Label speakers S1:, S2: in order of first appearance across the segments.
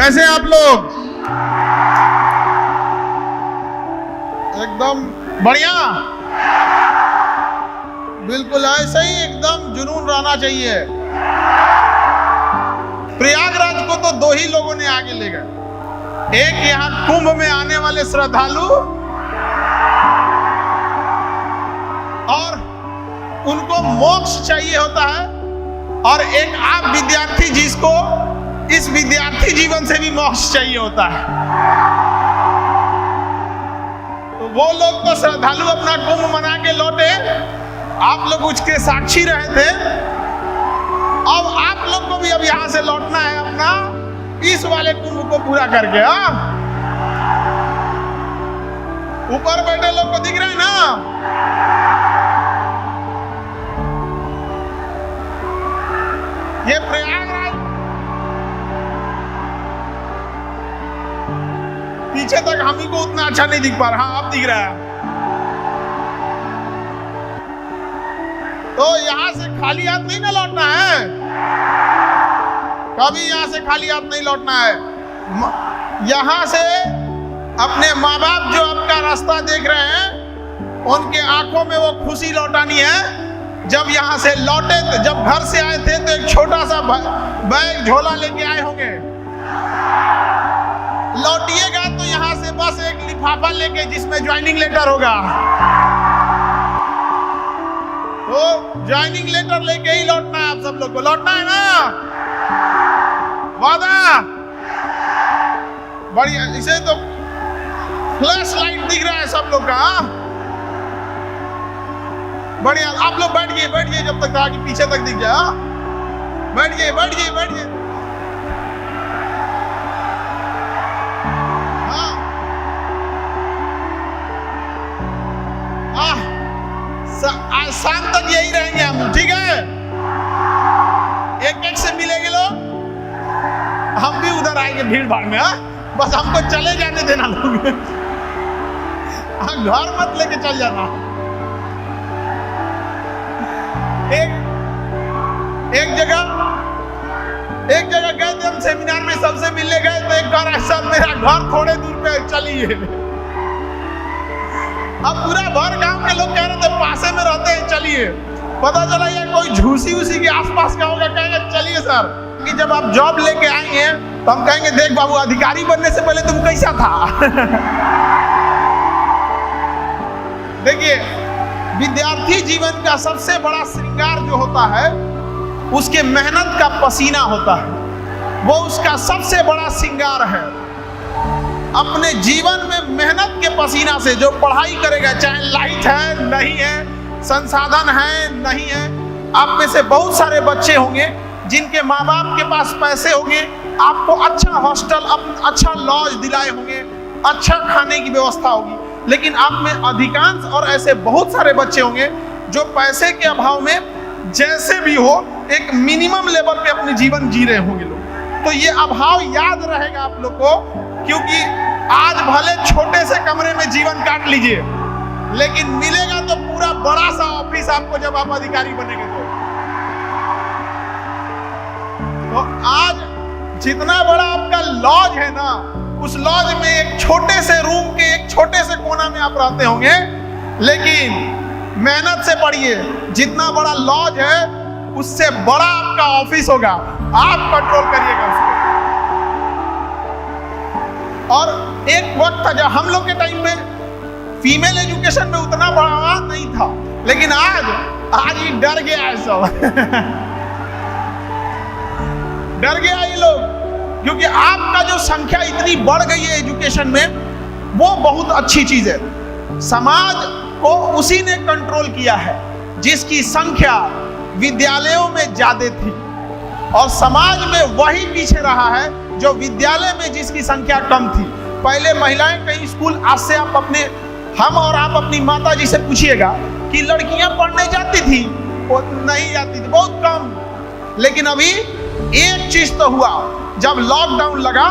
S1: कैसे आप लोग? एकदम बढ़िया, बिल्कुल ऐसे ही एकदम जुनून रहना चाहिए। प्रयागराज को तो दो ही लोगों ने आगे ले गए, एक यहाँ कुंभ में आने वाले श्रद्धालु और उनको मोक्ष चाहिए होता है, और एक आप विद्यार्थी जिसको इस विद्यार्थी जीवन से भी मोक्ष चाहिए होता है। तो वो लोग तो श्रद्धालु अपना कुंभ मना के लौटे, आप लोग उसके साक्षी रहे थे। अब आप लोग को भी अब यहां से लौटना है अपना इस वाले कुंभ को पूरा करके। ऊपर बैठे लोग को दिख रहे हैं ना? ये प्रयागराज पीछे तक हम ही को उतना अच्छा नहीं दिख पा रहा। हाँ, अब दिख रहा है। तो यहां से खाली हाथ नहीं ना लौटना है, कभी यहां से खाली हाथ नहीं लौटना है। यहां से अपने माँ बाप जो आपका रास्ता देख रहे हैं, उनके आंखों में वो खुशी लौटानी है। जब यहां से लौटे, जब घर से आए थे तो एक छोटा सा बैग झोला लेके आए होंगे, लौटिएगा तो यहां से बस एक लिफाफा लेके जिसमें ज्वाइनिंग लेटर होगा। तो ज्वाइनिंग लेटर लेके ही लौटना है। आप सब लोग को लौटना है ना? वादा? बढ़िया। इसे तो फ्लैश लाइट दिख रहा है सब लोग का। बढ़िया। आप लोग बैठ गए जब तक आगे पीछे तक दिख जाए। बैठ गए। शाम तक यही रहेंगे हम, ठीक है? एक से मिलेंगे लोग, हम भी उधर आएंगे भीड़ भाड़ में। बस हमको चले जाने देना लोग। घर मत लेके चल जाना। एक जगह गए थे हम सेमिनार में, सबसे मिलने गए तो एक घर ऐसा, मेरा घर थोड़े दूर पे, चलिए। अब पूरा भर गांव के लोग कह रहे थे पासे में रहते हैं, चलिए। पता चला ये कोई झूसी उसी के आसपास का होगा, कहेंगे चलिए सर। कि जब आप जॉब लेके आएंगे तो हम कहेंगे देख बाबू, अधिकारी बनने से पहले तुम कैसा था? देखिए, विद्यार्थी जीवन का सबसे बड़ा श्रृंगार जो होता है, उसके मेहनत का पसीना होता है। वो उसका सबसे बड़ा श्रृंगार है। अपने जीवन में मेहनत के पसीना से जो पढ़ाई करेगा, चाहे लाइट है नहीं है, संसाधन है नहीं है। आप में से बहुत सारे बच्चे होंगे जिनके माँ बाप के पास पैसे होंगे, आपको अच्छा हॉस्टल, अच्छा लॉज दिलाए होंगे, अच्छा खाने की व्यवस्था होगी। लेकिन आप में अधिकांश और ऐसे बहुत सारे बच्चे होंगे जो पैसे के अभाव में जैसे भी हो एक मिनिमम लेवल पे अपने जीवन जी रहे होंगे लोग। तो ये अभाव याद रहेगा आप लोग को, क्योंकि आज भले छोटे से कमरे में जीवन काट लीजिए, लेकिन मिलेगा तो पूरा बड़ा सा ऑफिस आपको जब आप अधिकारी बनेंगे। तो आज जितना बड़ा आपका लॉज है ना, उस लॉज में एक छोटे से रूम के एक छोटे से कोना में आप रहते होंगे, लेकिन मेहनत से पढ़िए, जितना बड़ा लॉज है उससे बड़ा आपका ऑफिस होगा। आप कंट्रोल करिएगा उसको। और एक वक्त था जब हम लोग के टाइम में फीमेल एजुकेशन में उतना बढ़ावा नहीं था, लेकिन आज ही डर गया है सब। डर गया ये लोग, क्योंकि आपका जो संख्या इतनी बढ़ गई है एजुकेशन में, वो बहुत अच्छी चीज है। समाज को उसी ने कंट्रोल किया है जिसकी संख्या विद्यालयों में ज्यादा थी, और समाज में वही पीछे रहा है जो विद्यालय में जिसकी संख्या कम थी। पहले महिलाएं कहीं स्कूल, आज से हम और आप अपनी माता जी से पूछिएगा कि लड़कियां पढ़ने जाती थी, वो नहीं जाती थी, बहुत कम। लेकिन अभी एक चीज तो हुआ, जब लॉकडाउन लगा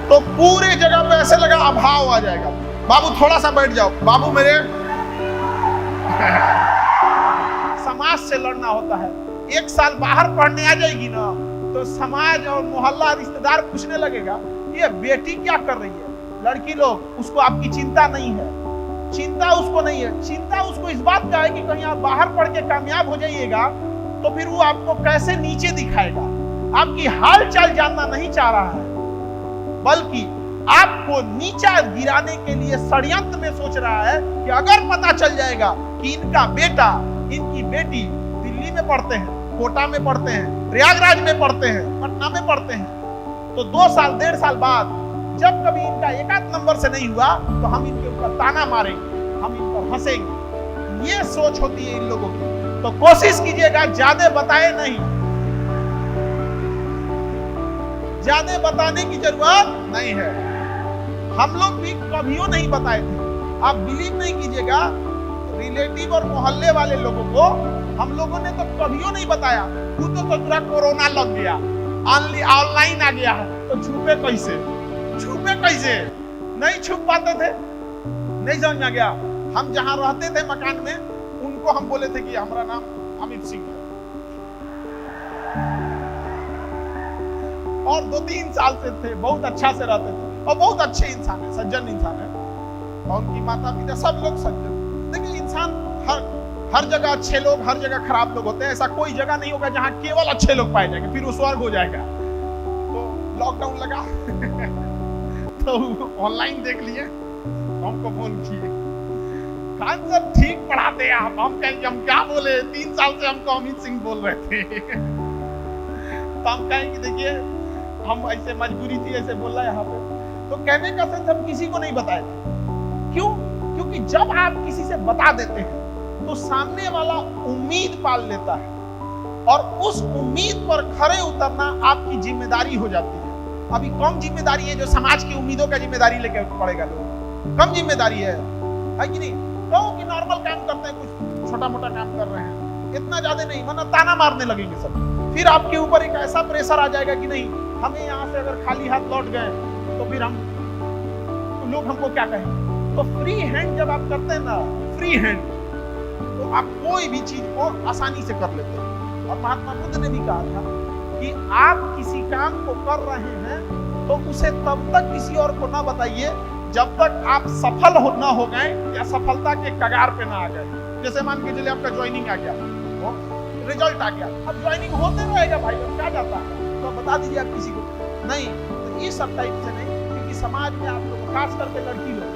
S1: तो पूरे जगह पे ऐसे लगा अभाव आ जाएगा। बाबू थोड़ा सा बैठ जाओ, बाबू मेरे समाज से लड़ना होता है। एक साल बाहर पढ़ने आ जाएगी ना तो समाज और मोहल्ला रिश्तेदार पूछने लगेगा ये बेटी क्या कर रही है। लड़की लोग, उसको आपकी चिंता नहीं है, चिंता उसको नहीं है, चिंता उसको इस बात का है कि कहीं आप बाहर पढ़ के कामयाब हो जाइएगा तो फिर वो आपको कैसे नीचे दिखाएगा। आपकी हाल चाल जानना नहीं चाह रहा है, बल्कि आपको नीचा गिराने के लिए षड्यंत्र में सोच रहा है कि अगर पता चल जाएगा कि इनका बेटा, इनकी बेटी दिल्ली में पढ़ते हैं, कोटा में पढ़ते हैं, प्रयागराज में पढ़ते हैं, पटना में पढ़ते हैं, तो 2 साल 1.5 साल बाद जब कभी इनका एकाध नंबर से नहीं हुआ तो हम इनके ऊपर ताना मारेंगे, हम इन पर हंसेंगे। ये सोच होती है इन लोगों की। तो कोशिश कीजिएगा ज्यादा बताए नहीं, ज्यादा बताने की जरूरत नहीं है। हम लोग भी कभियो नहीं बताए थे। आप बिलीव नहीं कीजिएगा, रिलेटिव और मोहल्ले वाले लोगों को हम लोगों ने तो कभियो नहीं बताया। वो तो पूरा कोरोना लग गया, ऑनलाइन आ गया है, तो छुपे कैसे, छुपे कैसे? नहीं छुप पाते थे, नहीं समझ में गया। हम जहां रहते थे मकान में, उनको हम बोले थे कि हमारा नाम अमित सिंह है, और 2-3 साल से थे, बहुत अच्छा से रहते थे, और बहुत अच्छे इंसान है, सज्जन इंसान है, और उनकी माता पिता सब लोग सज्जन। देखिए इंसान हर जगह अच्छे लोग, हर जगह खराब लोग होते हैं। ऐसा कोई जगह नहीं होगा जहां केवल अच्छे लोग पाए जाएंगे, फिर वो स्वर्ग हो जाएगा। तो लॉकडाउन लगा तो ऑनलाइन देख लिए, हमको फोन किए, खान सर ठीक पढ़ाते आप। हम कहेंगे हम क्या बोले, 3 साल से हमको अमित सिंह बोल रहे थे। तो हम कहेंगे देखिए हम ऐसे मजबूरी थी, ऐसे बोल रहा है यहाँ पे। तो कहने का सेंस हम किसी को नहीं बताए थे। क्यों? क्योंकि जब आप किसी से बता देते हैं तो सामने वाला उम्मीद पाल लेता है, और उस उम्मीद पर खरे उतरना आपकी जिम्मेदारी हो जाती है। अभी कम जिम्मेदारी है जो समाज की उम्मीदों का जिम्मेदारी लेके पड़ेगा लोग, कम जिम्मेदारी है कि नहीं? कहो कि नॉर्मल काम करते हैं, कुछ छोटा मोटा काम कर रहे हैं, इतना ज्यादा नहीं, वरना ताना मारने लगेंगे सब। फिर आपके ऊपर एक ऐसा प्रेशर आ जाएगा कि नहीं, हमें यहाँ से अगर खाली हाथ लौट गए तो फिर हम, तो लोग हमको क्या कहेंगे। तो फ्री हैंड जब आप करते हैं ना, फ्री हैंड, तो आप कोई भी चीज को आसानी से कर लेते हैं। और महात्मा बुद्ध ने भी कहा था कि आप किसी काम को कर रहे हैं तो उसे तब तक किसी और को ना बताइए जब तक आप सफल ना हो गए या सफलता के कगार पे ना आ गए। जैसे मान के चलिए आपका ज्वाइनिंग आ गया, वो रिजल्ट आ गया, अब ज्वाइनिंग होते रहेगा भाई, अब क्या जाता है, तो बता दीजिए आप किसी को नहीं। तो ये सब टाइप से नहीं, क्योंकि समाज में आप लोग, खास करके लड़की लोग,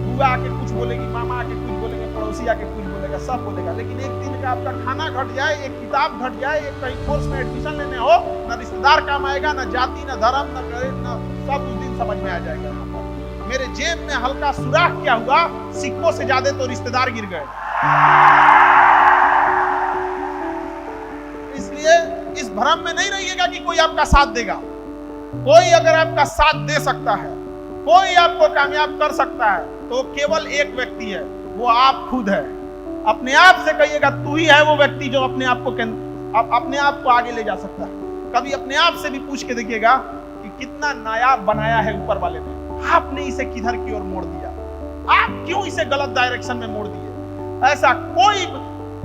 S1: बुआ आके कुछ बोलेगी, मामा आके कुछ बोलेंगे, पड़ोसी आके कुछ बोलेगा, सब बोलेगा, लेकिन एक दिन का आपका खाना घट जाए, एक किताब घट जाए, एक कहीं कोर्स में एडमिशन लेने हो, ना रिश्तेदार काम आएगा, ना जाति, ना धर्म, ना करे, ना सब उस दिन समझ में आ जाएगा। मेरे जेब में हल्का सुराख क्या हुआ, सिक्कों से ज्यादा तो रिश्तेदार गिर गए। इसलिए इस भ्रम में नहीं रहिएगा कि कोई आपका साथ देगा। कोई अगर आपका साथ दे सकता है, कोई आपको कामयाब कर सकता है, तो केवल एक व्यक्ति है, वो आप खुद है। अपने आप से कहिएगा तू ही है वो व्यक्ति जो अपने आप को आगे ले जा सकता है। कभी अपने आप से भी पूछ के देखिएगा कि कितना नायाब बनाया है ऊपर वाले ने, आपने इसे किधर की ओर मोड़ दिया, आप क्यों इसे गलत डायरेक्शन में मोड़ दिए। ऐसा कोई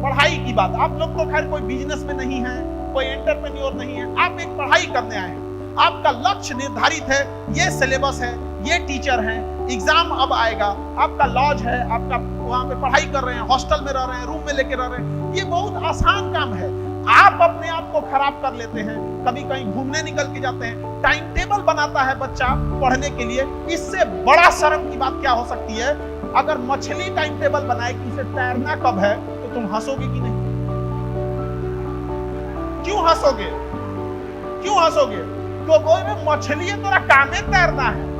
S1: पढ़ाई की बात, आप लोग तो खैर कोई बिजनेस में नहीं है, कोई एंटरप्रेन्योर नहीं है, आप एक पढ़ाई करने आए हैं, आपका लक्ष्य निर्धारित है, ये सिलेबस है, ये टीचर हैं, एग्जाम अब आएगा, आपका लॉज है, आपका वहां पे पढ़ाई कर रहे हैं, हॉस्टल में रह रहे हैं, रूम में लेके रह रहे हैं, ये बहुत आसान काम है। आप अपने आप को खराब कर लेते हैं, कभी कहीं घूमने निकल के जाते हैं, टाइम टेबल बनाता है बच्चा पढ़ने के लिए। इससे बड़ा शर्म की बात क्या हो सकती है? अगर मछली टाइम टेबल बनाए कि उसे तैरना कब है, तो तुम हंसोगे कि नहीं? क्यों हंसोगे? क्यों हंसोगे? तो बोले मछली है, तोरा काम है तैरना है।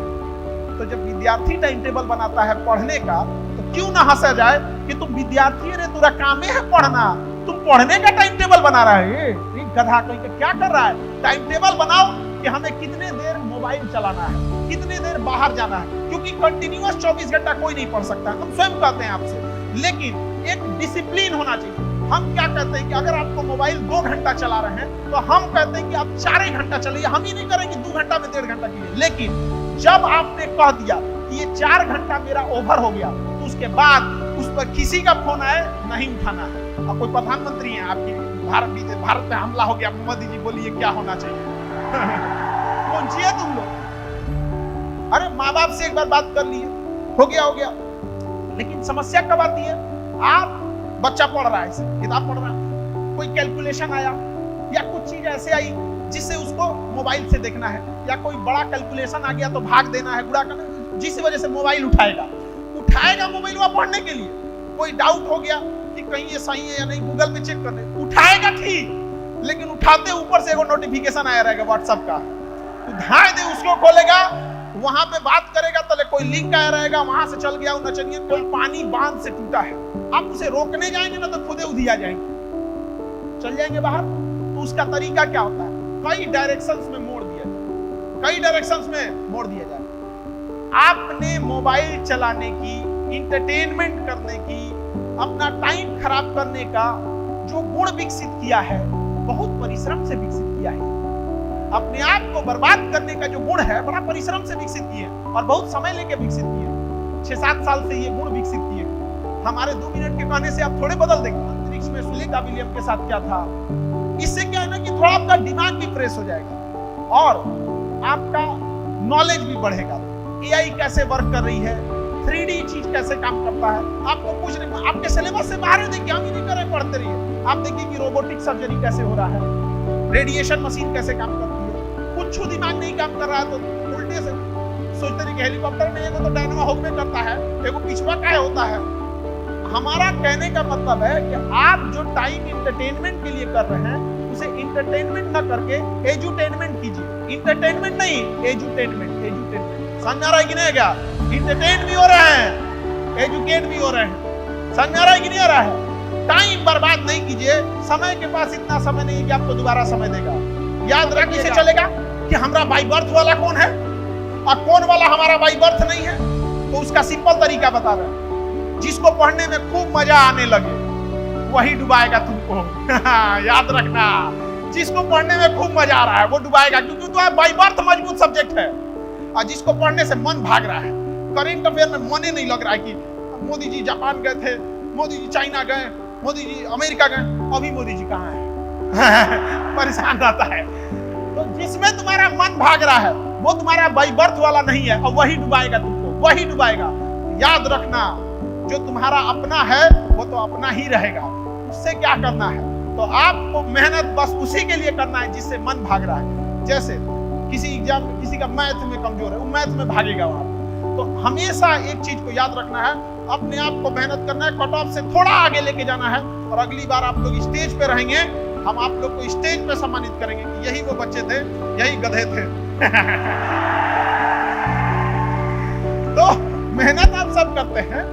S1: तो जब विद्यार्थी टाइम टेबल बनाता है पढ़ने का, तो क्यों ना हंसा जाए कि तुम विद्यार्थी है, तेरा काम है पढ़ना, तुम पढ़ने का टाइम टेबल बना रहा है। ये गधा कहीं का क्या कर रहा है? टाइम टेबल बनाओ कि हमें कितने देर मोबाइल चलाना है, कितने देर बाहर जाना है, क्योंकि कंटिन्यूअस 24 घंटा कोई नहीं पढ़ सकता, हम स्वयं कहते हैं आपसे। लेकिन एक डिसिप्लिन होना चाहिए। हम क्या कहते हैं कि अगर आपको मोबाइल 2 घंटा चला रहे हैं, तो हम कहते हैं कि आप 4 घंटा चलाइए। हम ही नहीं करेंगे 2 घंटा में 1.5 घंटा कीजिए। लेकिन जब आपने कह दिया कि ये 4 घंटा मेरा ओवर हो गया, तो उसके बाद उस पर किसी का फोन आए नहीं उठाना है। अब कोई प्रधानमंत्री है आपकी, भारत पे हमला हो गया, मोदी जी बोलिए क्या होना चाहिए, कौन चाहिए तुम लोग? अरे माँ बाप से एक बार बात कर लिए, हो गया। लेकिन समस्या कब आती है? आप बच्चा पढ़ रहा है, किताब पढ़ रहा है, कोई कैलकुलेशन आया या कुछ चीज ऐसे आई जिससे उसको मोबाइल से देखना है, या कोई बड़ा कैलकुलेशन आ गया तो भाग देना है, गुणा करना, जिस वजह से मोबाइल उठाएगा मोबाइल वो पढ़ने के लिए। कोई डाउट हो गया कि कहीं ये सही है या नहीं, गूगल में चेक करने उठाएगा, ठीक, लेकिन उठाते ऊपर से एगो नोटिफिकेशन आया रहेगा व्हाट्सएप का, उठाए दे उसको खोलेगा, वहां पे बात करेगा तो कोई लिंक आया रहेगा, वहां से चल गया नचनिया, कोई पानी बांध से टूटा है, आप उसे रोकने जाएंगे ना तो खुदे उधिया जाएंगे, चल जाएंगे बाहर। तो उसका तरीका क्या होता है? कई डायरेक्शंस में मोड़ दिया जाए। आपने मोबाइल चलाने की, इंटरटेनमेंट करने की, अपना टाइम खराब करने का जो गुण विकसित किया है, बहुत परिश्रम से विकसित किया है। अपने आप को बर्बाद करने का जो गुण है, बड़ा परिश्रम से विकसित किए और बहुत समय लेके विकसित किए। 6-7 साल से ये गुण विकसित किए। हमारे 2 मिनट के कहने से आप थोड़े बदल देंगे। अंतरिक्ष में सुलेखा विलियम के साथ क्या था, इससे क्या है ना कि थोड़ा आपका दिमाग भी फ्रेश हो जाएगा और आपका नॉलेज भी बढ़ेगा। एआई कैसे वर्क कर रही है, 3D चीज कैसे काम करता है, आपको कुछ नहीं, आपके सिलेबस से बाहर है, देखिए हम ही नहीं कर रहे, पढ़ते रहिए। आप देखिए कि रोबोटिक सर्जरी कैसे हो रहा है, रेडिएशन मशीन कैसे काम करती है, कुछ दिमाग नहीं काम कर रहा है तो उल्टे से सोचते रहिए। हेलीकॉप्टर में एगो तो डायनामो हुक में करता है, एगो पिछवा काय होता है। हमारा कहने का मतलब है कि आप जो टाइम इंटरटेनमेंट के लिए कर रहे हैं, उसे इंटरटेनमेंट न करके एजुटेनमेंट कीजिए। इंटरटेनमेंट नहीं, एजुटेनमेंट। समझ आ रहा है कि नहीं? क्या इंटरटेन भी हो रहे हैं, एजुकेट भी हो रहे हैं। समझ आ रहा है कि नहीं आ रहा है? टाइम बर्बाद नहीं कीजिए। समय के पास इतना समय नहीं है कि आपको दोबारा समय देगा। याद रखिए से चलेगा कि हमारा बाई बर्थ वाला कौन है और कौन वाला हमारा बाई बर्थ नहीं है। तो उसका सिंपल तरीका बता रहे हैं। जिसको पढ़ने में खूब मजा आने लगे वही डुबाएगा तुमको। याद रखना, जिसको पढ़ने में खूब मजा आ रहा है वो डुबाएगा, क्योंकि तो बाई बर्थ मजबूत सब्जेक्ट है। और जिसको पढ़ने से मन भाग रहा है, करेंट अफेयर में मन ही नहीं लग रहा है कि मोदी जी जापान गए थे, मोदी जी चाइना गए, मोदी जी अमेरिका गए, अभी मोदी जी कहाँ है? परेशान रहता है। तो जिसमें तुम्हारा मन भाग रहा है वो तुम्हारा बाई बर्थ वाला नहीं है और वही डुबाएगा तुमको, वही डुबाएगा। याद रखना, जो तुम्हारा अपना है वो तो अपना ही रहेगा, उससे क्या करना है? तो आपको मेहनत बस उसी के लिए करना है जिससे मन भाग रहा है। जैसे किसी एग्जाम में किसी का मैथ में कमजोर है, वो मैथ में भागेगा वहां। तो हमेशा एक चीज को याद रखना है, अपने आप को मेहनत करना है, कट ऑफ से थोड़ा आगे लेके जाना है। और अगली बार आप लोग स्टेज पे रहेंगे, हम आप लोग को स्टेज पे सम्मानित करेंगे कि यही वो बच्चे थे, यही गधे थे। तो मेहनत आप सब करते हैं,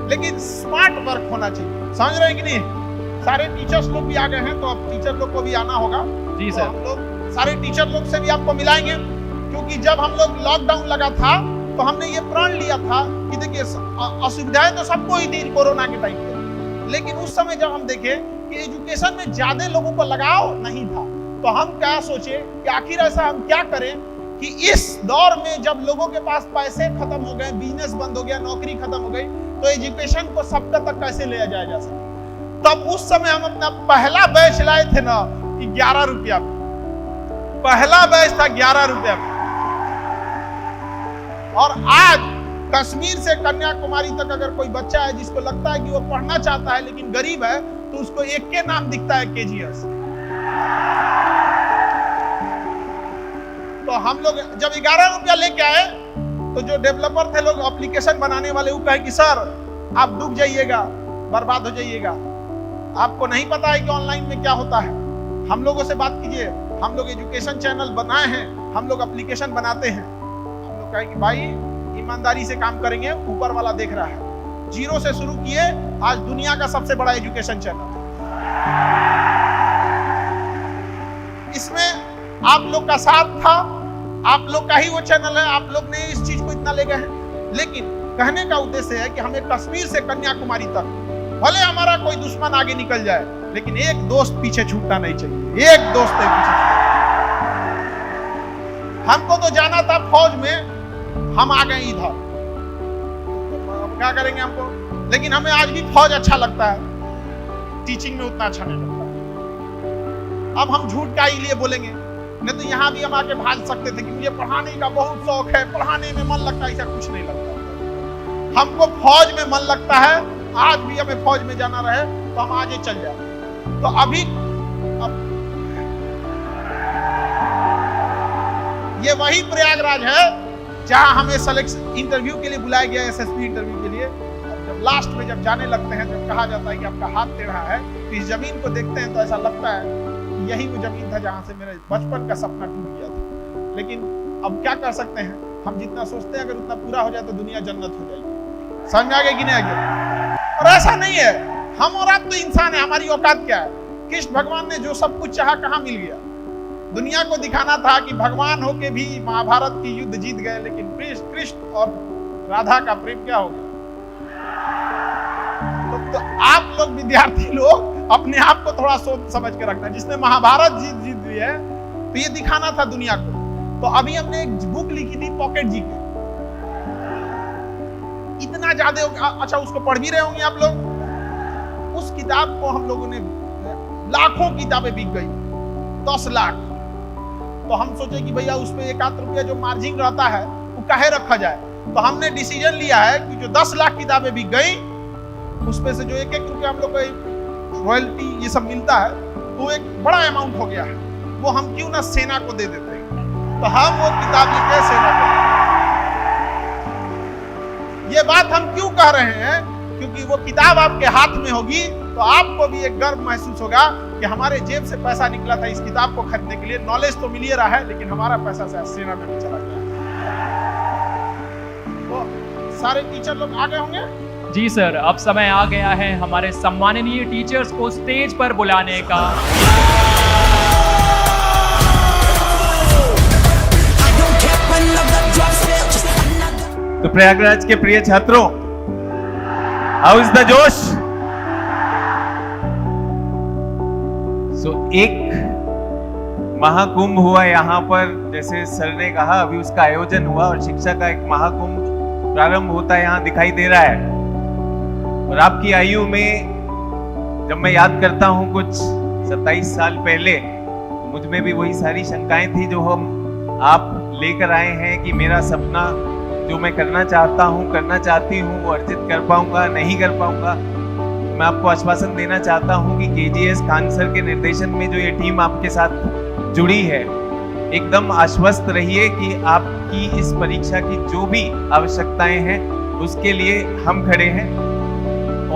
S1: लेकिन स्मार्ट वर्क होना चाहिए। समझ रहे हैं कि नहीं? सारे टीचर्स लोग भी आ गए हैं, तो अब टीचर लोग को भी आना होगा।
S2: जी
S1: तो
S2: सर।
S1: हम लोग सारे टीचर लोग से भी आपको मिलाएंगे, क्योंकि जब हम लोग लॉकडाउन लगा था तो हमने ये प्रण लिया था कि देखिए असुविधाएं तो सबको ही थी कोरोना के टाइम पे, लेकिन उस समय जब हम देखे कि एजुकेशन में ज्यादा लोगों को लगाव नहीं था, तो हम क्या सोचे कि आखिर ऐसा हम क्या करें कि इस दौर में जब लोगों के पास पैसे खत्म हो गए, बिजनेस बंद हो गया, नौकरी खत्म हो गई, तो एजुकेशन को सबका तक कैसे ले जाया जा सके। तब उस समय हम अपना पहला बैच लाए थे ना कि 11 रुपया, पहला बैच था 11 रुपया। और आज कश्मीर से कन्याकुमारी तक अगर कोई बच्चा है जिसको लगता है कि वो पढ़ना चाहता है लेकिन गरीब है, तो उसको एक के नाम दिखता है, केजीएस। तो हम लोग जब 11 रुपया लेके आए तो जो डेवलपर थे लोग, एप्लीकेशन बनाने वाले, वो कहे कि सर आप डूब जाइएगा, बर्बाद हो जाइएगा, आपको नहीं पता है कि ऑनलाइन में क्या होता है। हम लोगों से बात कीजिए, हम लोग एजुकेशन चैनल बनाए हैं, हम लोग एप्लीकेशन बनाते हैं। हम लोग कहे कि भाई ईमानदारी से काम करेंगे, ऊपर वाला देख रहा है। 0 से शुरू किए, आज दुनिया का सबसे बड़ा एजुकेशन चैनल। इसमें आप लोग का साथ था, आप लोग का ही वो चैनल है, आप लोग ने इस चीज को इतना ले गए हैं। लेकिन कहने का उद्देश्य है कि हमें कश्मीर से कन्याकुमारी तक, भले हमारा कोई दुश्मन आगे निकल जाए, लेकिन एक दोस्त पीछे छूटना नहीं चाहिए। एक दोस्त है पीछे। हमको तो जाना था फौज में, हम आ गए इधर, अब क्या करेंगे हमको। लेकिन हमें आज भी फौज अच्छा लगता है, टीचिंग में उतना अच्छा नहीं लगता। अब हम झूठ का ही लिए बोलेंगे, नहीं तो यहाँ भी हम आके भाग सकते थे कि मुझे पढ़ाने का बहुत शौक है, पढ़ाने में मन लगता है। ऐसा कुछ नहीं लगता। हमको फौज में मन लगता है, आज भी हमें फौज में जाना रहे तो हम आगे चल जाए। तो अभी ये वही प्रयागराज है जहां हमें सिलेक्शन इंटरव्यू के लिए बुलाया गया, एसएसपी इंटरव्यू के लिए। और जब लास्ट में जब जाने लगते हैं, जब कहा जाता है कि आपका हाथ टेढ़ा है, तो इस जमीन को देखते हैं तो ऐसा लगता है कि यही वो जमीन था जहां से मेरे बचपन का सपना टूट गया था। लेकिन अब क्या कर सकते हैं, हम जितना सोचते हैं अगर उतना पूरा हो जाए तो दुनिया जन्नत हो जाएगी। समझ आ गया कि नहीं आ गया? और ऐसा नहीं है, हम और आप तो इंसान है, हमारी औकात क्या है? कृष्ण भगवान ने जो सब कुछ चाहा कहाँ मिल गया? दुनिया को दिखाना था कि भगवान होके भी महाभारत की युद्ध जीत गए, लेकिन कृष्ण और राधा का प्रेम क्या हो गया? तो आप लोग विद्यार्थी लोग अपने आप को थोड़ा सोच समझ के रखना। जिसने महाभारत जीत ली है तो ये दिखाना था दुनिया को। तो अभी हमने एक बुक लिखी थी पॉकेट जीके, इतना ज्यादा अच्छा उसको पढ़ भी रहे होंगे आप लोग। उस किताब को हम लोगों ने, लाखों किताबें बिक गई, 10 लाख। तो हम सोचे कि भैया उसमें 1 रुपया जो मार्जिन रहता है वो काहे रखा जाए। तो हमने डिसीजन लिया है कि जो 10 लाख किताबें बिक गई, उसमें से जो 1-1 रुपया हम लोग को रॉयल्टी ये सब मिलता है, तो एक बड़ा अमाउंट हो गया है। वो हम क्यों ना सेना को दे देते हैं। तो हम वो किताब लिखे सेना को। ये बात हम क्यों कह रहे हैं? क्योंकि वो किताब आपके हाथ में होगी तो आपको भी एक गर्व महसूस होगा कि हमारे जेब से पैसा निकला था इस किताब को खरीदने के लिए। नॉलेज तो मिल ही रहा है, लेकिन हमारा पैसा सेना में भी चला गया। तो सारे टीचर लोग आ गए होंगे?
S2: जी सर, अब समय आ गया है हमारे सम्माननीय टीचर्स को स्टेज पर बुलाने का।
S3: तो प्रयागराज के प्रिय छात्रों, हाउ इज द जोश? एक महाकुंभ हुआ यहाँ पर, जैसे सर ने कहा, अभी उसका आयोजन हुआ और शिक्षा का एक महाकुंभ प्रारंभ होता है यहाँ दिखाई दे रहा है। और आपकी आयु में जब मैं याद करता हूँ कुछ 27 साल पहले, तो मुझ में भी वही सारी शंकाएं थी जो हम आप लेकर आए हैं कि मेरा सपना जो मैं करना चाहता हूँ, करना चाहती हूँ, वो अर्जित कर पाऊंगा, नहीं कर पाऊंगा। मैं आपको आश्वासन देना चाहता हूं कि केजीएस खान सर के निर्देशन में जो ये टीम आपके साथ जुड़ी है, एकदम आश्वस्त रहिए कि आपकी इस परीक्षा की जो भी आवश्यकताएं हैं उसके लिए हम खड़े हैं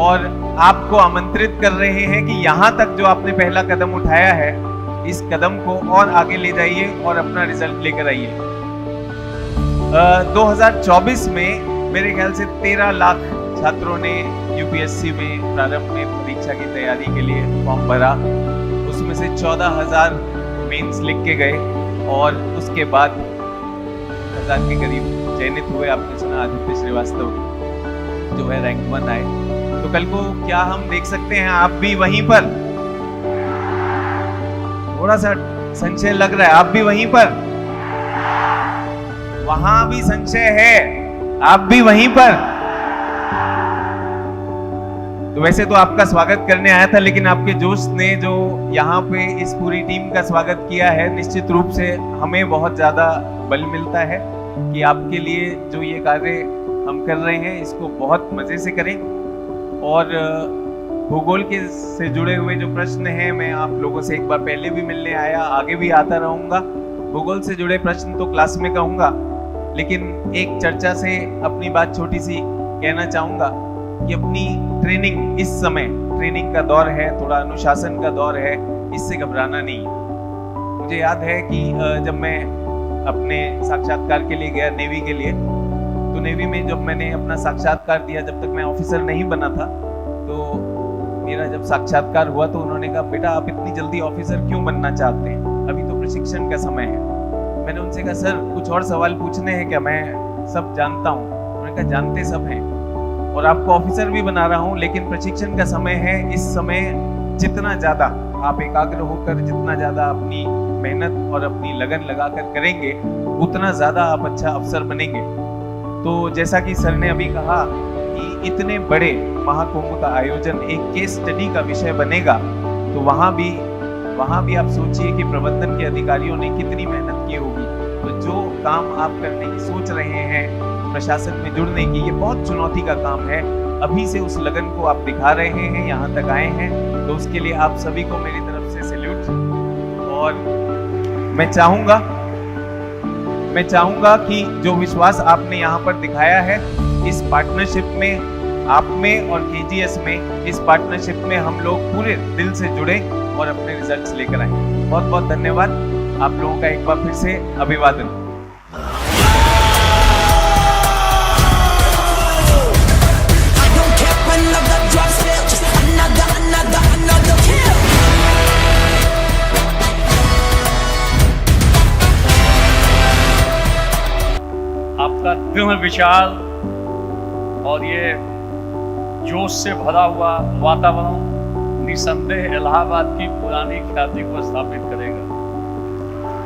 S3: और आपको आमंत्रित कर रहे हैं कि यहाँ तक जो आपने पहला कदम उठाया है, इस कदम को और आगे ले जाइए और अपना रिजल्ट लेकर आइए। 2024 में मेरे ख्याल से 13 लाख छात्रों ने यूपीएससी में प्रारंभ में परीक्षा की तैयारी के लिए फॉर्म भरा। उसमें से 14,000 मेंस लिख के गए और उसके बाद 1000 के करीब चयनित हुए। आपने सुना आदित्य श्रीवास्तव जो है रैंक 1 आए। तो कल को क्या हम देख सकते हैं आप भी वहीं पर? थोड़ा सा संशय लग रहा है, आप भी वहीं पर? वहां भी संशय है, आप भी वहीं पर? तो वैसे तो आपका स्वागत करने आया था, लेकिन आपके जोश ने जो यहाँ पे इस पूरी टीम का स्वागत किया है, निश्चित रूप से हमें बहुत ज्यादा बल मिलता है कि आपके लिए जो ये कार्य हम कर रहे हैं इसको बहुत मजे से करें। और भूगोल के से जुड़े हुए जो प्रश्न हैं, मैं आप लोगों से एक बार पहले भी मिलने आया, आगे भी आता रहूंगा। भूगोल से जुड़े प्रश्न तो क्लास में कहूंगा, लेकिन एक चर्चा से अपनी बात छोटी सी कहना चाहूंगा कि अपनी ट्रेनिंग, इस समय ट्रेनिंग का दौर है, थोड़ा अनुशासन का दौर है, इससे घबराना नहीं। मुझे याद है कि जब मैं अपने साक्षात्कार के लिए गया नेवी के लिए, तो नेवी में जब मैंने अपना साक्षात्कार दिया, जब तक मैं ऑफिसर नहीं बना था, तो मेरा जब साक्षात्कार हुआ तो उन्होंने कहा, बेटा आप इतनी जल्दी ऑफिसर क्यों बनना चाहते हैं, अभी तो प्रशिक्षण का समय है। मैंने उनसे कहा, सर कुछ और सवाल पूछने हैं क्या, मैं सब जानता हूँ। उन्होंने कहा, जानते सब हैं और आपको ऑफिसर भी बना रहा हूँ, लेकिन प्रशिक्षण का समय है। इस समय जितना ज्यादा आप एकाग्र होकर, जितना ज्यादा अपनी मेहनत और अपनी लगन लगाकर करेंगे, उतना ज्यादा आप अच्छा अफसर बनेंगे। तो जैसा कि सर ने अभी कहा कि इतने बड़े महाकुंभ का आयोजन एक केस स्टडी का विषय बनेगा, तो वहां भी वहां भी आप सोचिए कि प्रबंधन के अधिकारियों ने कितनी मेहनत की होगी। तो जो काम आप करने की सोच रहे हैं, प्रशासन में जुड़ने की, ये बहुत चुनौती का काम है। अभी से उस लगन को आप दिखा रहे हैं, यहाँ तक आए हैं, तो उसके लिए आप सभी को मेरी तरफ से सैल्यूट। और मैं चाहूंगा कि जो विश्वास आपने यहाँ पर दिखाया है, इस पार्टनरशिप में, आप में और केजीएस में, इस पार्टनरशिप में हम लोग पूरे दिल से जुड़े और अपने रिजल्ट्स लेकर आए। बहुत बहुत धन्यवाद आप लोगों का, एक बार फिर से अभिवादन।
S4: आपका दृढ़ विचार और ये जोश से भरा हुआ वातावरण निसंदेह इलाहाबाद की पुरानी ख्याति को स्थापित करेगा।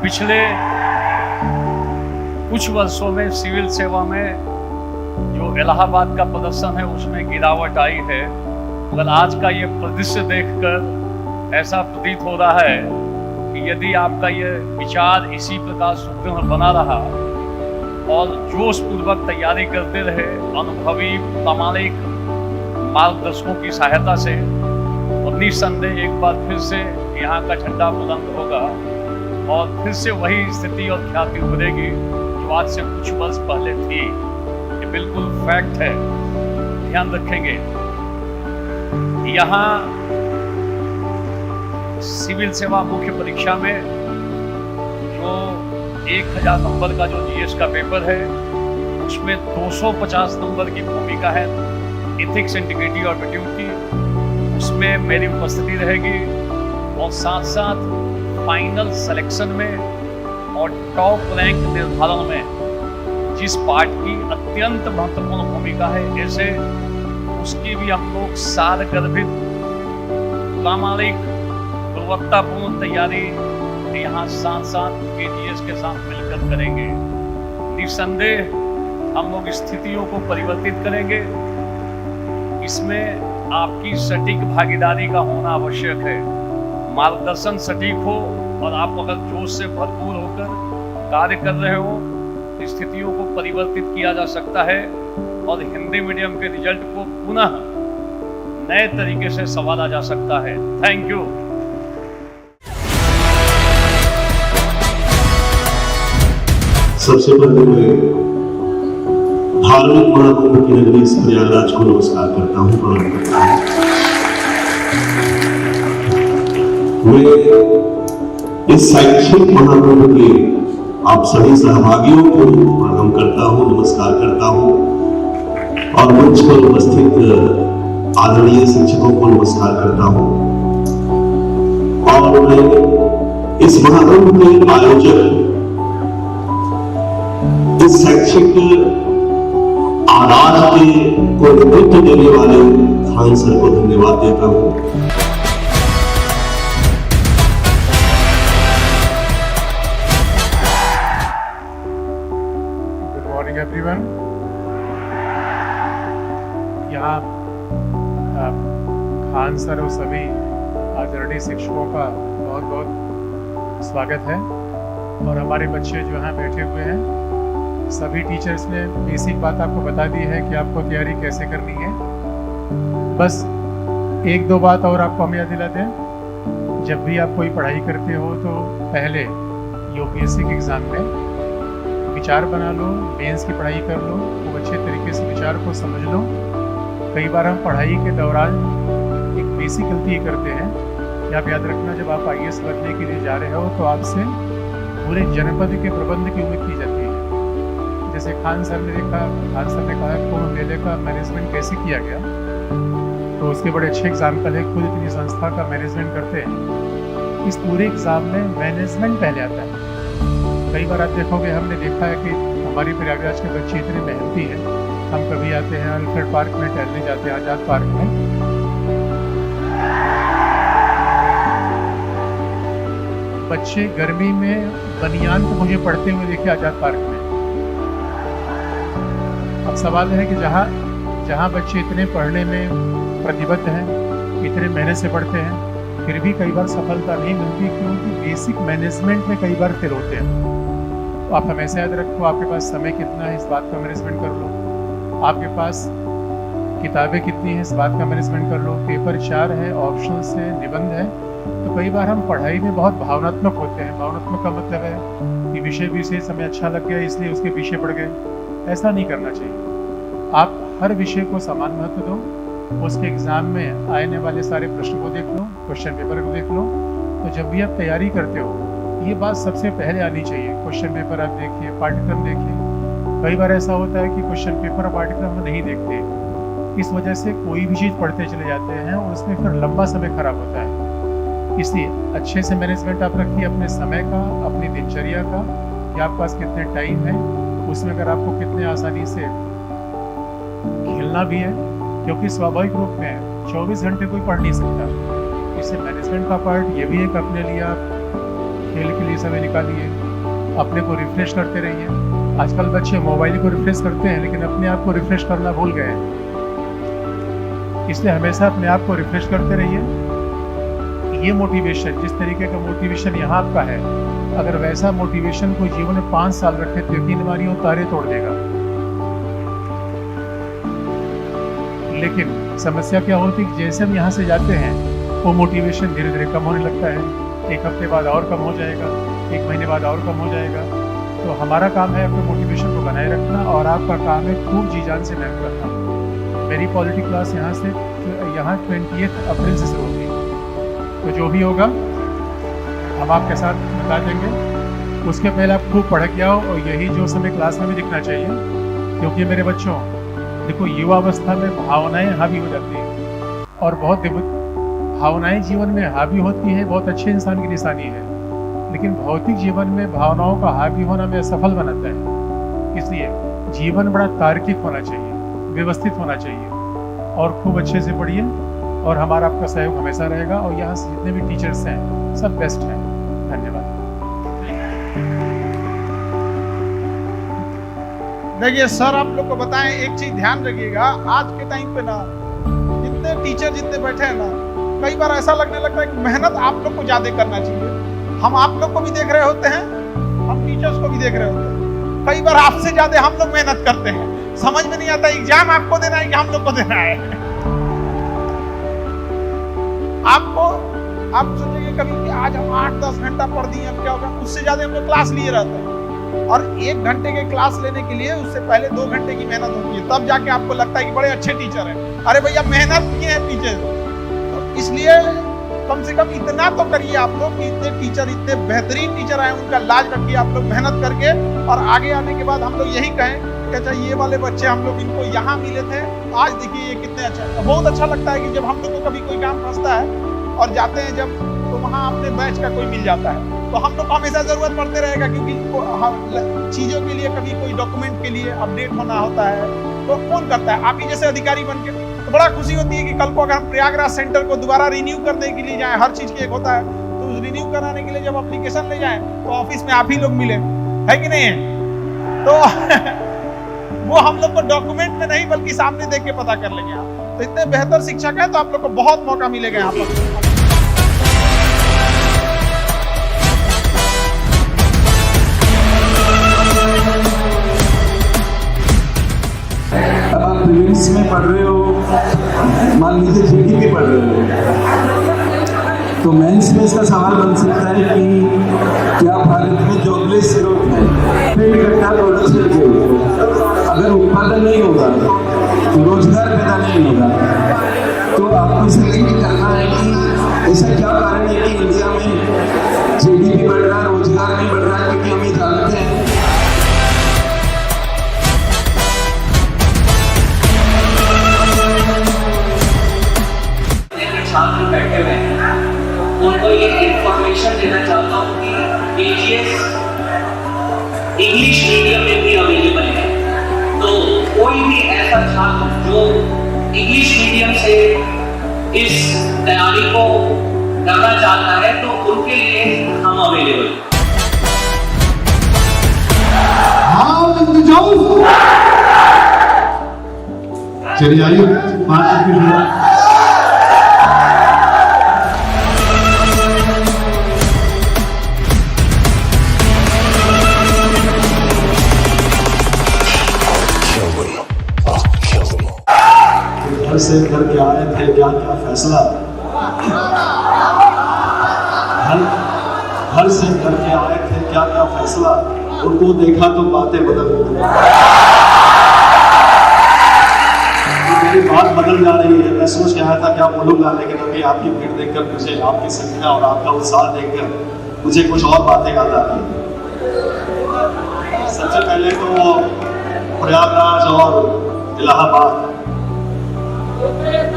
S4: पिछले कुछ वर्षों में सिविल सेवा में जो इलाहाबाद का प्रदर्शन है उसमें गिरावट आई है, मगर आज का ये परिदृश्य देखकर ऐसा प्रतीत हो रहा है कि यदि आपका ये विचार इसी प्रकार सुदृढ़ बना रहा और जोश पूर्वक तैयारी करते रहे अनुभवी प्रामाणिक मार्गदर्शकों की सहायता से, और निस्संदेह एक बार फिर से यहाँ का झंडा बुलंद होगा और फिर से वही स्थिति और ख्याति उभरेगी जो आज से कुछ वर्ष पहले थी। ये बिल्कुल फैक्ट है, ध्यान रखेंगे। यहाँ सिविल सेवा मुख्य परीक्षा में जो 1000 नंबर का जो जीएस का पेपर है उसमें 250 नंबर की भूमिका है एथिक्स, इंटीग्रिटी और ड्यूटी, उसमें मेरी उपस्थिति रहेगी। और साथ साथ फाइनल सिलेक्शन में और टॉप रैंक निर्धारण में जिस पार्ट की अत्यंत महत्वपूर्ण भूमिका है, ऐसे उसकी भी हम लोग सारगर्भित प्रामाणिक गुणवत्तापूर्ण तैयारी यहाँ साथ साथ केजीएस के साथ मिलकर करेंगे। निस्संदेह हम लोग स्थितियों को परिवर्तित करेंगे। इसमें आपकी सटीक भागीदारी का होना आवश्यक है। मार्गदर्शन सटीक हो और आप अगर जोश से भरपूर होकर कार्य कर रहे हो, स्थितियों को परिवर्तित किया जा सकता है और हिंदी मीडियम के रिजल्ट को पुनः नए तरीके से संवारा जा सकता है। Thank you.
S5: सबसे पहले मैं धार्मिक महाकुंभ की नगरी इस प्रयागराज को नमस्कार करता हूँ, प्रणाम करता हूँ। मैं इस शैक्षिक महाकुंभ के आप सभी सहभागियों को प्रणाम करता हूँ, नमस्कार करता हूँ, और मंच पर उपस्थित आदरणीय शिक्षकों को नमस्कार करता हूँ। और मैं इस महाकुंभ के आयोजक, इस शैक्षिक आराध के को नेतृत्व देने वाले खान सर को धन्यवाद देता हूँ।
S6: Good morning everyone. यहाँ खान सर और सभी आदरणीय शिक्षकों का बहुत बहुत स्वागत है। और हमारे बच्चे जो यहाँ बैठे हुए हैं, सभी टीचर्स ने बेसिक बात आपको बता दी है कि आपको तैयारी कैसे करनी है। बस एक दो बात और आपको हम याद दिलाते हैं। जब भी आप कोई पढ़ाई करते हो तो पहले यूपीएससी के एग्ज़ाम में विचार बना लो, मेंस की पढ़ाई कर लो, खूब अच्छे तरीके से विचार को समझ लो। कई बार हम पढ़ाई के दौरान एक बेसिक गलती करते हैं कि आप याद रखना, जब आप आईएएस बनने के लिए जा रहे हो तो आपसे पूरे जनपद के प्रबंध की उम्मीद की जाती है। जैसे खान सर ने कहा कुंभ मेले का मैनेजमेंट कैसे किया गया, तो उसके बड़े अच्छे एग्जाम्पल है। खुद इतनी संस्था का मैनेजमेंट करते हैं, इस पूरे एग्जाम में मैनेजमेंट पहले आता है। कई बार आप देखोगे, हमने देखा है कि हमारी प्रयागराज के बच्चे इतने मेहनती हैं। हम कभी आते हैं अल्फ्रेड पार्क में टहलने जाते हैं, आज़ाद पार्क में, बच्चे गर्मी में बनियान को मुझे पढ़ते हुए देखे आज़ाद पार्क में। अब सवाल है कि जहाँ बच्चे इतने पढ़ने में प्रतिबद्ध हैं, इतने मेहनत से पढ़ते हैं, फिर भी कई बार सफलता नहीं मिलती, क्योंकि बेसिक मैनेजमेंट में कई बार फेल होते हैं। तो आप हमेशा याद रखो, आपके पास समय कितना है इस बात का मैनेजमेंट कर लो, आपके पास किताबें कितनी हैं इस बात का मैनेजमेंट कर लो, पेपर 4 है, ऑप्शंस है, निबंध है। तो कई बार हम पढ़ाई में बहुत भावनात्मक होते हैं। भावनात्मक का मतलब है कि विषय समय अच्छा लग गया इसलिए उसके पीछे पड़ गए। ऐसा नहीं करना चाहिए। आप हर विषय को समान महत्व दो, उसके एग्जाम में आने वाले सारे प्रश्न को देख लो, क्वेश्चन पेपर को देख लो। तो जब भी आप तैयारी करते हो, ये बात सबसे पहले आनी चाहिए। क्वेश्चन पेपर आप देखिए, पाठ्यक्रम देखिए। कई बार ऐसा होता है कि क्वेश्चन पेपर और पाठ्यक्रम नहीं देखते, इस वजह से कोई भी चीज़ पढ़ते चले जाते हैं और उसमें फिर लंबा समय खराब होता है। इसलिए अच्छे से मैनेजमेंट आप रखिए अपने समय का, अपनी दिनचर्या का, कि आपके पास कितने टाइम है, उसमें अगर आपको कितने आसानी से खेलना भी है, क्योंकि स्वाभाविक रूप में 24 घंटे कोई पढ़ नहीं सकता। इससे मैनेजमेंट का पार्ट ये भी है कि अपने लिए आप खेल के लिए समय निकालिए, अपने को रिफ्रेश करते रहिए। आजकल बच्चे मोबाइल को रिफ्रेश करते हैं लेकिन अपने आप को रिफ्रेश करना भूल गए हैं। इसलिए हमेशा अपने आप को रिफ्रेश करते रहिए। ये मोटिवेशन, जिस तरीके का मोटिवेशन यहाँ आपका है, अगर वैसा मोटिवेशन को जीवन में 5 साल रखे तो यकीन मानिए तारे तोड़ देगा। लेकिन समस्या क्या होती है कि जैसे हम यहाँ से जाते हैं वो मोटिवेशन धीरे धीरे कम होने लगता है। 1 हफ्ते बाद और कम हो जाएगा, 1 महीने बाद और कम हो जाएगा। तो हमारा काम है अपने मोटिवेशन को बनाए रखना, और आपका काम है खूब जी जान से मेहनत करना। मेरी पॉलिटी क्लास यहाँ 28 अप्रैल से शुरू होगी। तो जो भी होगा हम आपके साथ बता देंगे। उसके पहले आप खूब पढ़ के आओ, और यही जो समय क्लास में भी दिखना चाहिए, क्योंकि मेरे बच्चों देखो, युवावस्था में भावनाएं हावी हो जाती हैं, और बहुत भावनाएं जीवन में हावी होती है, बहुत अच्छे इंसान की निशानी है। लेकिन भौतिक जीवन में भावनाओं का हावी होना में असफल बनाता है। इसलिए जीवन बड़ा तार्किक होना चाहिए, व्यवस्थित होना चाहिए, और खूब अच्छे से पढ़िए। और हमारा आपका सहयोग हमेशा रहेगा, और यहाँ से जितने भी टीचर्स हैं सब बेस्ट हैं। धन्यवाद।
S1: देखिए सर, आप लोग को बताएं एक चीज ध्यान रखिएगा, आज के टाइम पे ना जितने टीचर जितने बैठे हैं ना, कई बार ऐसा लगने लगता है कि मेहनत आप लोग को ज्यादा करना चाहिए। हम आप लोग को भी देख रहे होते हैं, हम टीचर्स को भी देख रहे होते हैं। कई बार आपसे ज्यादा हम लोग मेहनत करते हैं, समझ में नहीं आता एग्जाम आपको देना है कि हम लोग को देना है। आप सोचेंगे कभी कि आज हम 8-10 घंटा पढ़ दिए, अब क्या होगा, उससे ज्यादा हम लोग क्लास लिए रहते हैं। और 1 घंटे के क्लास लेने के लिए उससे पहले 2 घंटे की मेहनत होती है, तब जाके आपको लगता है कि बड़े अच्छे टीचर हैं। अरे भैया, मेहनत किए हैं टीचर, तो इसलिए कम से कम इतना तो करिए आप लोग कि इतने टीचर, इतने बेहतरीन टीचर आए, उनका लाज रखिए आप लोग मेहनत करके। और आगे आने के बाद हम लोग यही कहें कि अच्छा, ये वाले बच्चे हम लोग इनको यहाँ मिले थे, आज देखिए ये कितने अच्छा। बहुत अच्छा लगता है कि जब हम लोग को कभी कोई काम फंसता है और जाते हैं जब, तो वहाँ अपने बैच का कोई मिल जाता है। तो हम लोग को हमेशा जरूरत पड़ते रहेगा, क्योंकि चीजों के लिए, कभी कोई डॉक्यूमेंट के लिए अपडेट होना होता है तो कौन करता है? आप ही जैसे अधिकारी बन के। तो बड़ा खुशी होती है कि कल को अगर हम प्रयागराज सेंटर को दोबारा रिन्यू करने के लिए जाएं, हर चीज की एक होता है, तो रिन्यू कराने के लिए जब एप्लीकेशन ले जाएं तो ऑफिस में आप ही लोग मिले, है कि नहीं है? तो वो हम लोग को डॉक्यूमेंट में नहीं बल्कि सामने देख के पता कर लेंगे आप। तो इतने बेहतर शिक्षक हैं, तो आप लोग को बहुत मौका मिलेगा यहाँ पर।
S7: अब आप प्रीलिम्स में पढ़ रहे हो, मान लीजिए जीडीपी पढ़ रहे हो, तो मेंस में इसका सवाल बन सकता है कि क्या भारत में जॉबलेस ग्रोथ है, पेड़ इकट्ठा प्रोडक्शन के ऊपर। अगर उत्पादन नहीं होगा तो रोजगार पैदा नहीं होगा। तो आपको इसे लिंक करना है कि ऐसा क्या कारण है कि इंडिया में जीडीपी बढ़ रहा है, रोजगार नहीं बढ़ रहा, क्योंकि हम ये जानते हैं
S8: छात्र बैठे हुए हैं, उनको ये इंफॉर्मेशन देना चाहता हूँ कि एजीएस इंग्लिश मीडियम में भी अवेलेबल है। तो कोई भी ऐसा छात्र जो इंग्लिश मीडियम से इस तैयारी को करना चाहता है, तो उनके लिए हम अवेलेबल हैं।
S9: चलिए आइए 5 मिनट
S5: घर से करके आए थे क्या क्या फैसला, घर से करके आए थे क्या क्या फैसला, उनको देखा तो बातें बदल गई। मेरी बात बदल जा रही है, मैं सोच रहा था क्या बोलूंगा, लेकिन अभी आपकी भीड़ देखकर मुझे, आपकी संख्या और आपका उत्साह देखकर मुझे कुछ और बातें याद आ रही हैं। सबसे पहले तो प्रयागराज और इलाहाबाद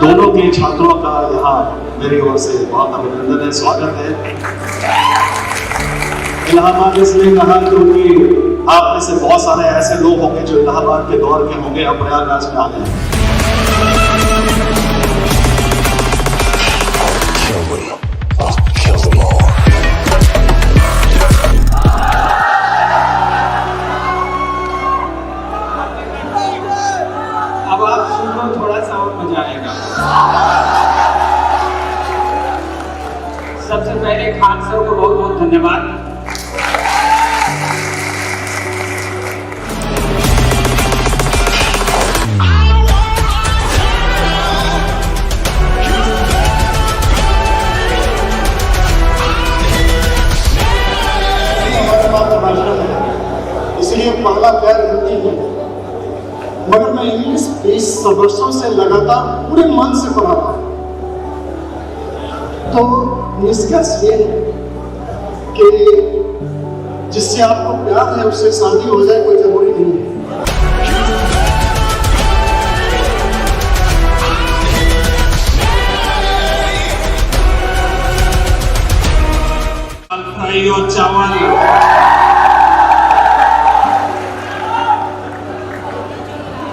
S5: दोनों के छात्रों का यहाँ मेरी ओर से बहुत अभिनंदन है, स्वागत है। इलाहाबाद इसलिए कहा क्योंकि आप में से बहुत सारे ऐसे लोग होंगे जो इलाहाबाद के दौर के होंगे और प्रयागराज में आ गए।
S9: अब आप सुनो, थोड़ा सा और मजा आएगा। सबसे पहले खान सर को बहुत बहुत धन्यवाद।
S10: इसलिए पहला प्यार हिंदी है, मगर मैं इंग्लिश 20 वर्षों से लगातार पूरे मन से पढ़ा था। तो निष्कर्ष ये है कि जिससे आपको प्यार है उससे शादी हो जाए कोई जरूरी नहीं है।
S5: फ्राई और चावल,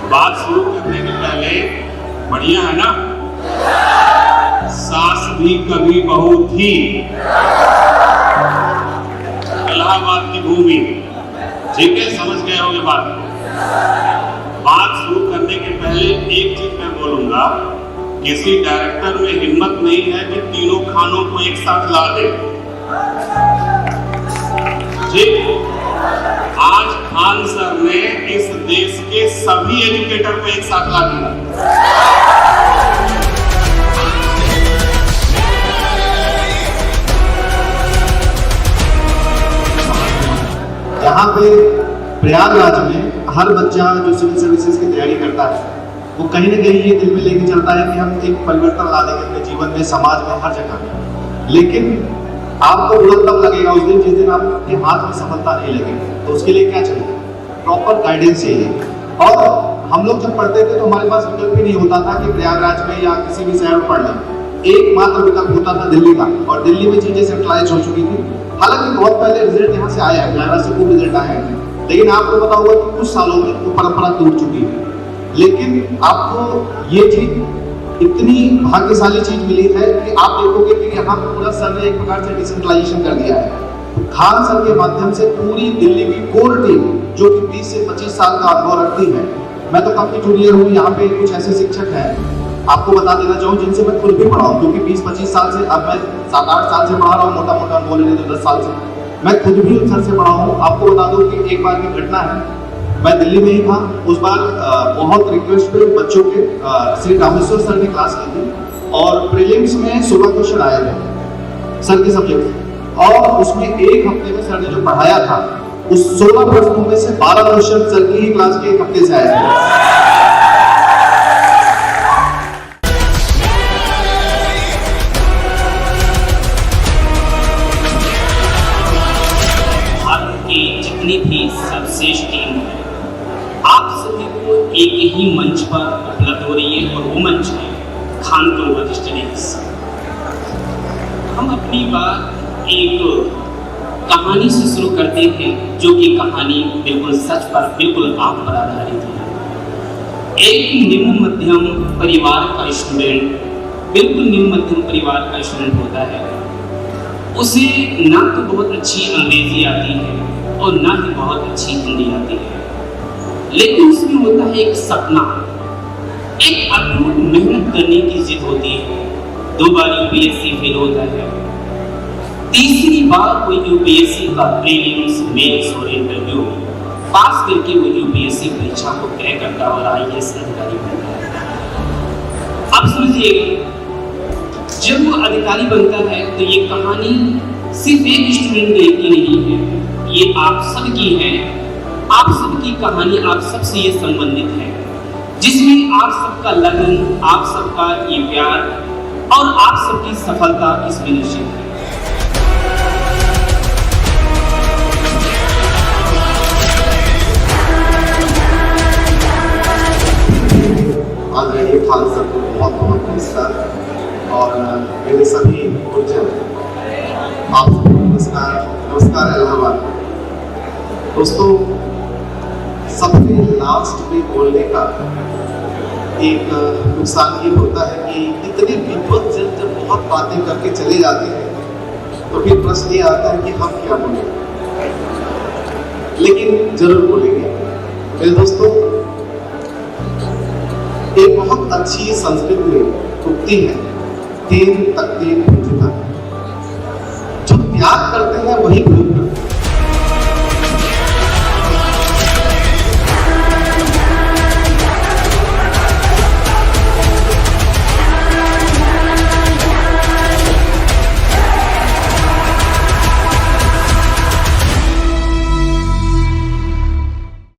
S5: बात शुरू करने के पहले बढ़िया है ना, सास भी कभी बहू थी, इलाहाबाद की भूमि, ठीक है, समझ गए होंगे बात। बात शुरू करने के पहले एक चीज मैं बोलूंगा, किसी डायरेक्टर में हिम्मत नहीं है कि तीनों खानों को एक साथ ला दे, ठीक। आज खान सर ने इस देश के सभी एजुकेटर को एक साथ ला दिया।
S10: यहाँ पे प्रयागराज में हर बच्चा जो सिविल सर्विसेज की तैयारी करता है वो कहीं ना कहीं ये दिल में लेके चलता है कि हम एक परिवर्तन ला देंगे अपने जीवन में, समाज में, हर जगह। लेकिन आपको बुरा तब लगेगा उस दिन जिस दिन आपके हाथ में सफलता नहीं लगेगी। तो उसके लिए क्या चाहिए? प्रॉपर गाइडेंस चाहिए। और हम लोग जब पढ़ते थे तो हमारे पास विकल्प ही नहीं होता था कि प्रयागराज में या किसी भी शहर में पढ़ लें। एकमात्र विकल्प होता था दिल्ली का, और दिल्ली में चीजें सेंट्रलाइज हो चुकी थी। हालांकि बहुत पहले रिजल्ट यहाँ से आया है, प्रयागराज से खूब रिजल्ट आया है, लेकिन आपको पता होगा कि कुछ सालों में वो परंपरा टूट चुकी है। लेकिन आपको ये चीज इतनी भाग्यशाली चीज मिली है कि आप देखोगे कि यहाँ पूरा सर ने एक प्रकार से डिसेंट्रलाइजेशन कर दिया है। खान सर के माध्यम से पूरी दिल्ली की कोर टीम जो कि 20 से 25 साल का अनुभव रखती है, मैं तो काफी जूनियर हूँ, यहाँ पे कुछ ऐसे शिक्षक हैं आपको बता देना चाहूँ जिनसे मैं खुद भी पढ़ा हूँ, क्योंकि 20-25 साल से, अब मैं 7-8 साल से पढ़ा रहा हूँ, मोटा मोटा बोले तो 10 साल से मैं खुद भी उन सर से पढ़ा हूँ। आपको बता दूँ कि एक बार की घटना है, मैं दिल्ली में ही था उस बार, बहुत रिक्वेस्ट पे बच्चों के श्री रामेश्वर सर ने क्लास की थी और प्रीलिम्स में 16 क्वेश्चन आए थे सर के सब्जेक्ट, और उसमें एक हफ्ते में सर ने जो पढ़ाया था उस 16 प्रश्नों में से 12 क्वेश्चन सर की ही क्लास के एक हफ्ते से आए थे।
S8: जितनी भी सर्वश्रेष्ठ टीम है, आप सभी को एक ही मंच पर उपलब्ध हो रही है और वो मंच है खान ग्लोबल स्टडीज। हम अपनी बात एक कहानी से शुरू करते हैं, जो कि कहानी बिल्कुल सच पर, बिल्कुल आप पर आधारित है। एक निम्न मध्यम परिवार का स्टूडेंट, बिल्कुल निम्न मध्यम परिवार का स्टूडेंट होता है, उसे ना तो बहुत अच्छी अंग्रेजी आती है और ना ही बहुत अच्छी हिंदी आती है, लेकिन उसमें होता है एक सपना, एक अटूट मेहनत करने की जिद होती है। 2 बार यूपीएससी फेल होता है, तीसरी बार वो यूपीएससी का प्रीलिम्स, मेंस और इंटरव्यू पास करके वो यूपीएससी परीक्षा को तय करता और आईएएस अधिकारी बनता है। अब समझिएगा, जब वो अधिकारी बनता है तो ये कहानी सिर्फ एक स्टूडेंट की नहीं है, ये आप सबकी है। आप सबकी कहानी आप सबसे ये संबंधित है, जिसमें आप सबका लगन, आप सबका ये प्यार और आप सबकी सफलता इसमें निश्चित है।
S10: आदरणीय खान सर को बहुत बहुत नमस्कार और मेरे सभी गुरुजन, आप सबको नमस्कार। नमस्कार इलाहाबाद। दोस्तों, सबसे लास्ट में बोलने का एक नुकसान ये होता है कि इतने विद्वत जन जब बहुत बातें करके चले जाते हैं तो फिर प्रश्न ये आता है कि हम क्या बोलें, लेकिन जरूर बोलेंगे। मेरे दोस्तों, एक बहुत अच्छी संस्कृत में उक्ति है, तेन तक तेन पूजिता। जो त्याग करते हैं वही